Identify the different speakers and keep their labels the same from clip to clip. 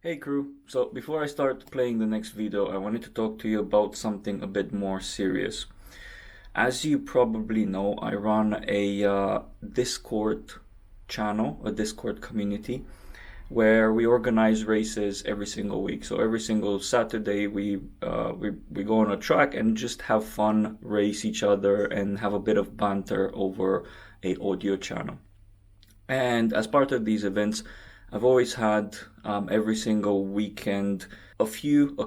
Speaker 1: Hey crew, so before I start playing the next video, I wanted to talk to you about something a bit more serious. As you probably know, I run a Discord channel, a Discord community, where we organize races every single week. So every single Saturday we go on a track and just have fun, race each other, and have a bit of banter over a audio channel. And as part of these events, I've always had every single weekend a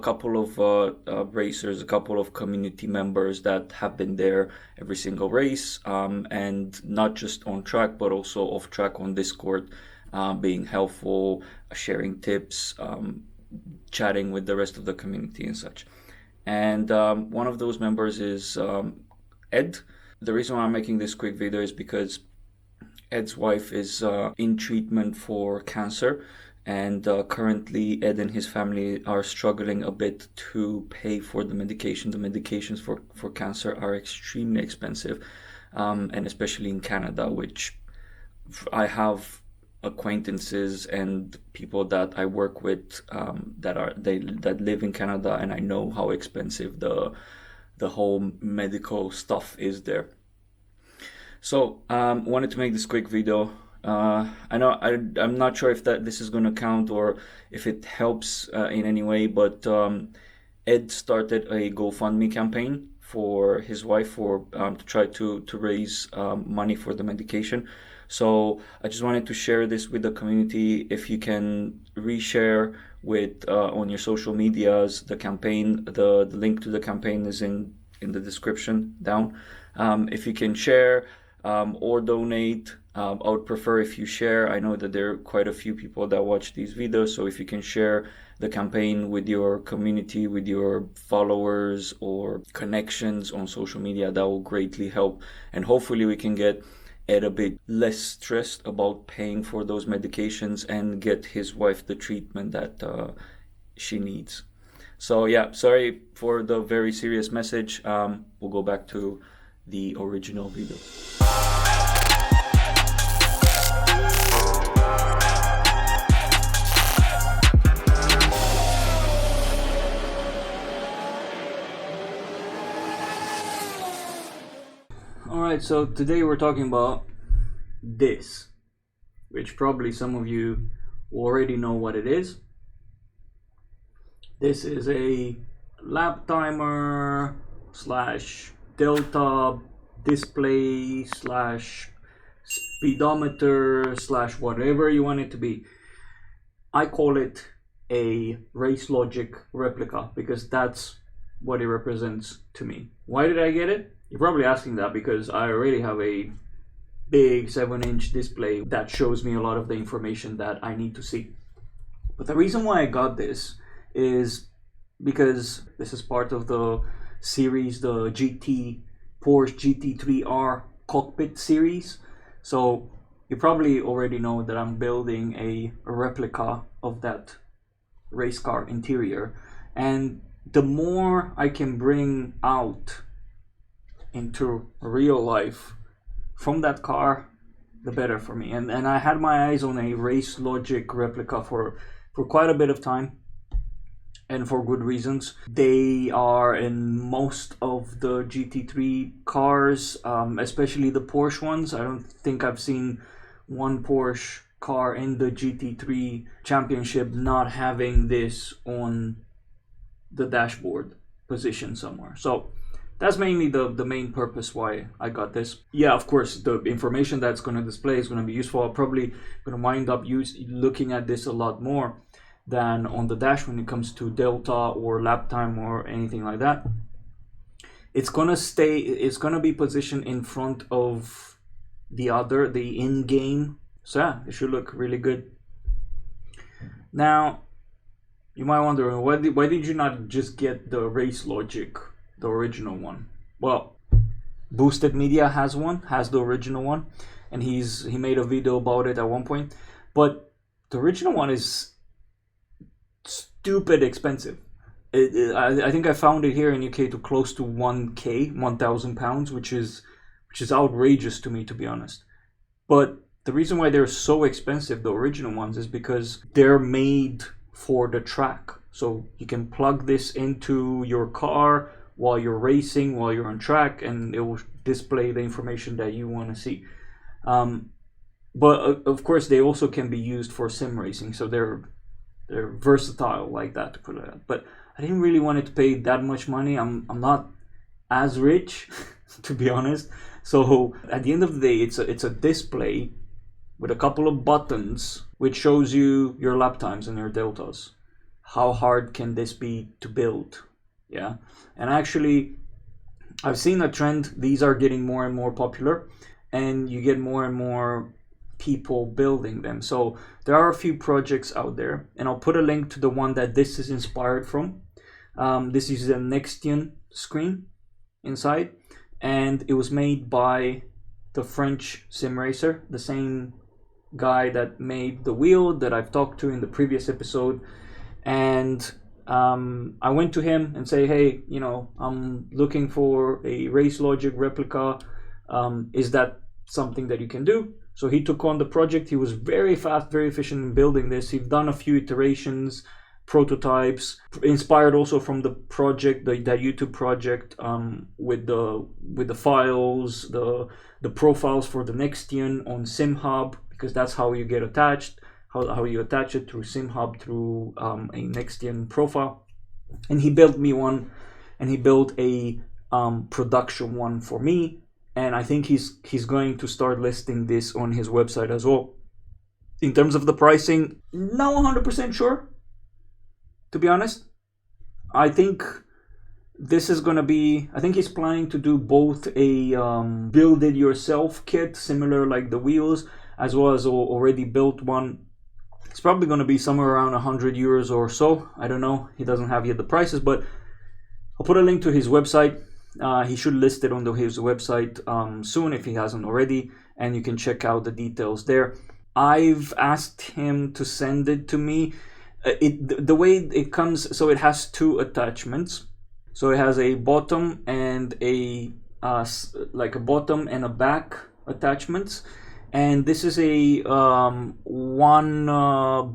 Speaker 1: couple of racers, a couple of community members that have been there every single race, and not just on track, but also off track on Discord, being helpful, sharing tips, chatting with the rest of the community and such. And one of those members is Ed. The reason why I'm making this quick video is because Ed's wife is in treatment for cancer, and currently Ed and his family are struggling a bit to pay for the medication. The medications for cancer are extremely expensive, and especially in Canada, which I have acquaintances and people that I work with that live in Canada, and I know how expensive the whole medical stuff is there. So wanted to make this quick video. I know I'm not sure if this is going to count or if it helps in any way, but Ed started a GoFundMe campaign for his wife to try to raise money for the medication. So I just wanted to share this with the community. If you can reshare with on your social medias the campaign, the link to the campaign is in the description down. If you can share or donate, I would prefer if you share. I know that there are quite a few people that watch these videos, so if you can share the campaign with your community, with your followers or connections on social media, that will greatly help, and hopefully we can get Ed a bit less stressed about paying for those medications and get his wife the treatment that she needs. So yeah, sorry for the very serious message. We'll go back to the original video. Alright, so today we're talking about this, which probably some of you already know what it is. This is a lap timer slash delta display slash speedometer slash whatever you want it to be. I call it a Racelogic Replica because that's what it represents to me. Why did I get it? You're probably asking that because I already have a big 7-inch display that shows me a lot of the information that I need to see. But the reason why I got this is because this is part of the series, the Porsche GT3R Cockpit series. So you probably already know that I'm building a replica of that race car interior, and the more I can bring out into real life from that car, the better for me. And I had my eyes on a Racelogic Replica for quite a bit of time, and for good reasons. They are in most of the GT3 cars, especially the Porsche ones. I don't think I've seen one Porsche car in the GT3 championship not having this on the dashboard position somewhere. So that's mainly the main purpose why I got this. Yeah, of course, the information that's going to display is going to be useful. I'm probably going to wind up looking at this a lot more than on the dash when it comes to delta or lap time or anything like that. It's going to be positioned in front of the in-game. So yeah, it should look really good. Now, you might wonder, why did you not just get the Racelogic, the original one? Well, Boosted Media has the original one, and he made a video about it at one point. But the original one is stupid expensive. I think I found it here in UK to close to 1,000 pounds, which is outrageous to me, to be honest. But the reason why they're so expensive, the original ones, is because they're made for the track. So you can plug this into your car while you're racing, while you're on track, and it will display the information that you want to see. But of course, they also can be used for sim racing, so they're versatile like that, to put it out. But I didn't really want to pay that much money. I'm not as rich, to be honest. So at the end of the day, it's a display with a couple of buttons which shows you your lap times and your deltas. How hard can this be to build? Yeah, and actually, I've seen a trend. These are getting more and more popular, and you get more and more people building them. So there are a few projects out there, and I'll put a link to the one that this is inspired from. This is a Nextion screen inside, and it was made by the French Simracer, the same guy that made the wheel that I've talked to in the previous episode. And I went to him and say, hey, you know, I'm looking for a Racelogic Replica. Is that something that you can do? So he took on the project. He was very fast, very efficient in building this. He's done a few iterations, prototypes, inspired also from the project, that YouTube project, with the files, the profiles for the Nextion on SimHub, because that's how you get attached, how you attach it through SimHub through a Nextion profile. And he built me one, and he built a production one for me. And I think he's going to start listing this on his website as well. In terms of the pricing, not 100% sure, to be honest. I think this is going to be, I think he's planning to do both a build it yourself kit, similar like the wheels, as well as already built one. It's probably going to be somewhere around 100 euros or so. I don't know. He doesn't have yet the prices, but I'll put a link to his website. He should list it on his website soon if he hasn't already, and you can check out the details there. I've asked him to send it to me. The way it comes, so it has two attachments. So it has a bottom and a bottom and a back attachments, and this is a 1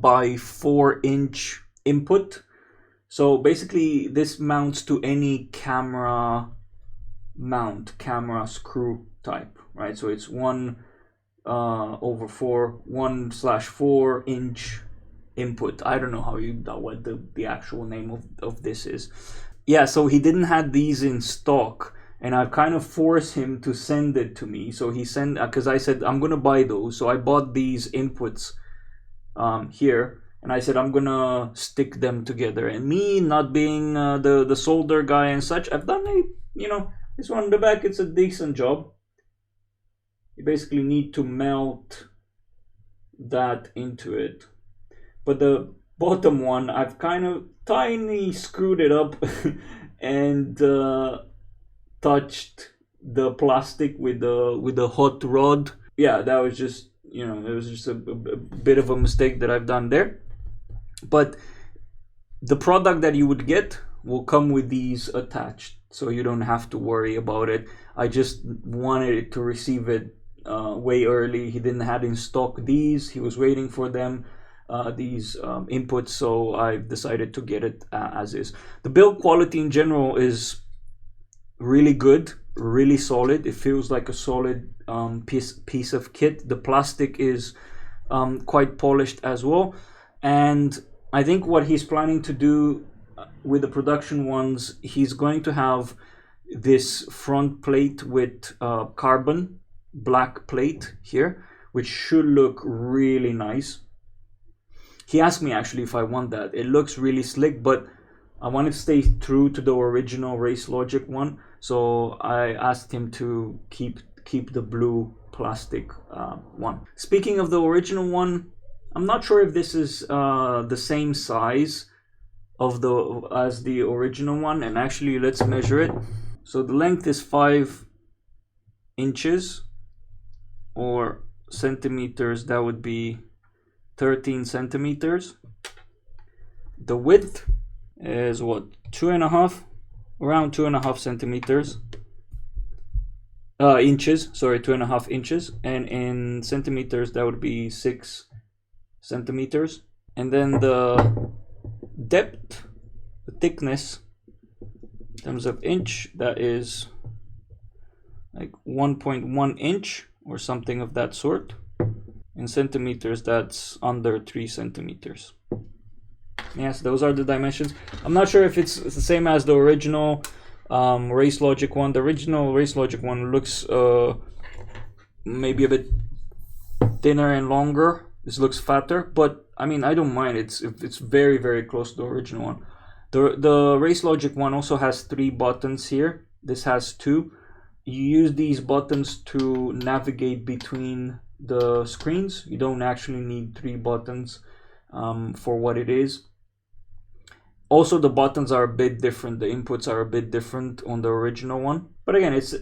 Speaker 1: by 4 inch input. So basically, this mounts to any camera screw type, right? So it's 1 over 4, 1/4 inch input. I don't know what the actual name of this is. Yeah, so he didn't have these in stock, and I've kind of forced him to send it to me. So he sent, because I said I'm gonna buy those, so I bought these inputs here. And I said, I'm going to stick them together. And me not being the solder guy and such, I've done this one in the back, it's a decent job. You basically need to melt that into it. But the bottom one, I've kind of tiny screwed it up and touched the plastic with the hot rod. Yeah, that was just, it was just a bit of a mistake that I've done there. But the product that you would get will come with these attached, so you don't have to worry about it. I just wanted it to receive it way early. He didn't have in stock these. He was waiting for them, these inputs, so I decided to get it as is. The build quality in general is really good, really solid. It feels like a solid piece of kit. The plastic is quite polished as well. And I think what he's planning to do with the production ones, he's going to have this front plate with carbon black plate here, which should look really nice. He asked me actually if I want that. It looks really slick, but I wanted to stay true to the original Racelogic one, so I asked him to keep the blue plastic one. Speaking of the original one, I'm not sure if this is the same size as the original one, and actually let's measure it. So the length is 5 inches, or centimeters, that would be 13 centimeters. The width is what, 2.5, around 2.5 centimeters. Inches, sorry, 2.5 inches, and in centimeters that would be 6 centimeters. And then the depth, the thickness, in terms of inch, that is like 1.1 inch or something of that sort. In centimeters, that's under 3 centimeters. Yes, those are the dimensions. I'm not sure if it's the same as the original Racelogic one. The original Racelogic one looks maybe a bit thinner and longer. This looks fatter, but I mean, I don't mind. It's very, very close to the original one. The Racelogic one also has 3 buttons here. This has 2. You use these buttons to navigate between the screens. You don't actually need 3 buttons for what it is. Also, the buttons are a bit different. The inputs are a bit different on the original one. But again, it's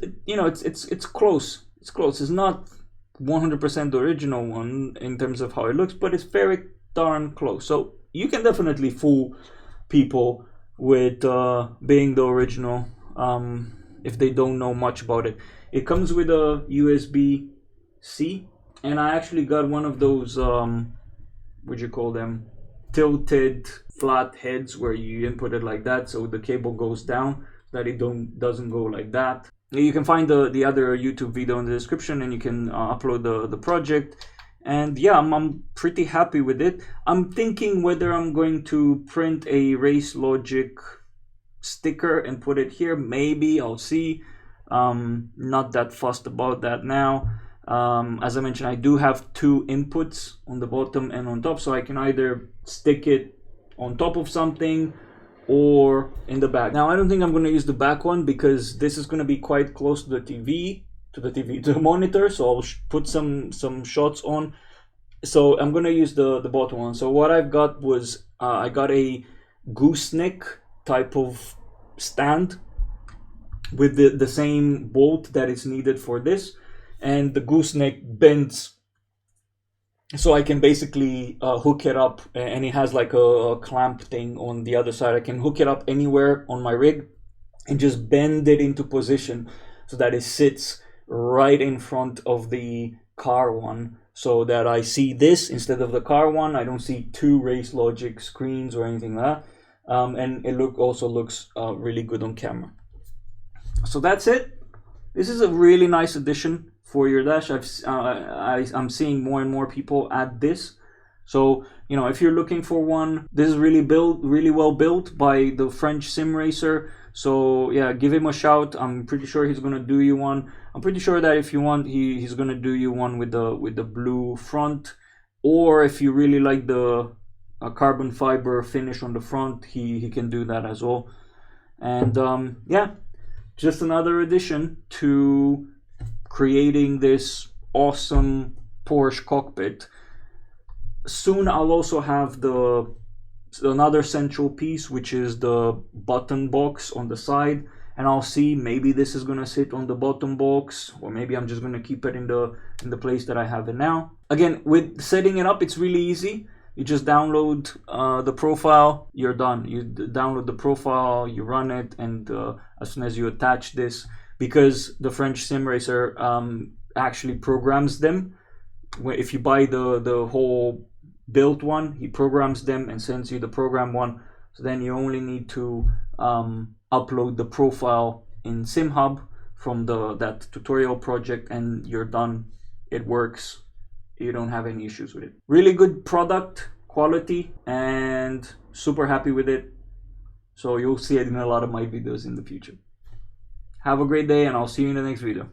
Speaker 1: close. It's close. It's not 100% the original one in terms of how it looks, but it's very darn close. So you can definitely fool people with being the original if they don't know much about it. It comes with a USB-C, and I actually got one of those what do you call them, tilted flat heads where you input it like that, so the cable goes down, that it doesn't go like that. You can find the other YouTube video in the description, and you can upload the project. And yeah, I'm pretty happy with it. I'm thinking whether I'm going to print a Racelogic sticker and put it here. Maybe, I'll see. Not that fussed about that now. As I mentioned, I do have 2 inputs on the bottom and on top, so I can either stick it on top of something or in the back. Now, I don't think I'm going to use the back one because this is going to be quite close to the TV, to the monitor, so I'll put some shots on. So I'm going to use the bottom one. So what I've got was I got a gooseneck type of stand with the same bolt that is needed for this, and the gooseneck bends, so I can basically hook it up, and it has like a clamp thing on the other side. I can hook it up anywhere on my rig and just bend it into position so that it sits right in front of the car one, so that I see this instead of the car one. I don't see 2 Racelogic screens or anything like that. And it also looks really good on camera. So that's it. This is a really nice addition for your dash. I'm seeing more and more people add this. So, you know, if you're looking for one, this is really well built by the French Simracer. So yeah, give him a shout. I'm pretty sure he's gonna do you one. I'm pretty sure that if you want, he's gonna do you one with the blue front, or if you really like the carbon fiber finish on the front, he can do that as well. And yeah, just another addition to creating this awesome Porsche cockpit. Soon I'll also have another central piece, which is the button box on the side, and I'll see, maybe this is gonna sit on the bottom box, or maybe I'm just gonna keep it in the place that I have it now. Again, with setting it up, it's really easy. You just download the profile, you're done. You download the profile, you run it, and as soon as you attach this, because the French Simracer actually programs them. If you buy the whole built one, he programs them and sends you the program one. So then you only need to upload the profile in SimHub from that tutorial project, and you're done. It works. You don't have any issues with it. Really good product quality, and super happy with it. So you'll see it in a lot of my videos in the future. Have a great day, and I'll see you in the next video.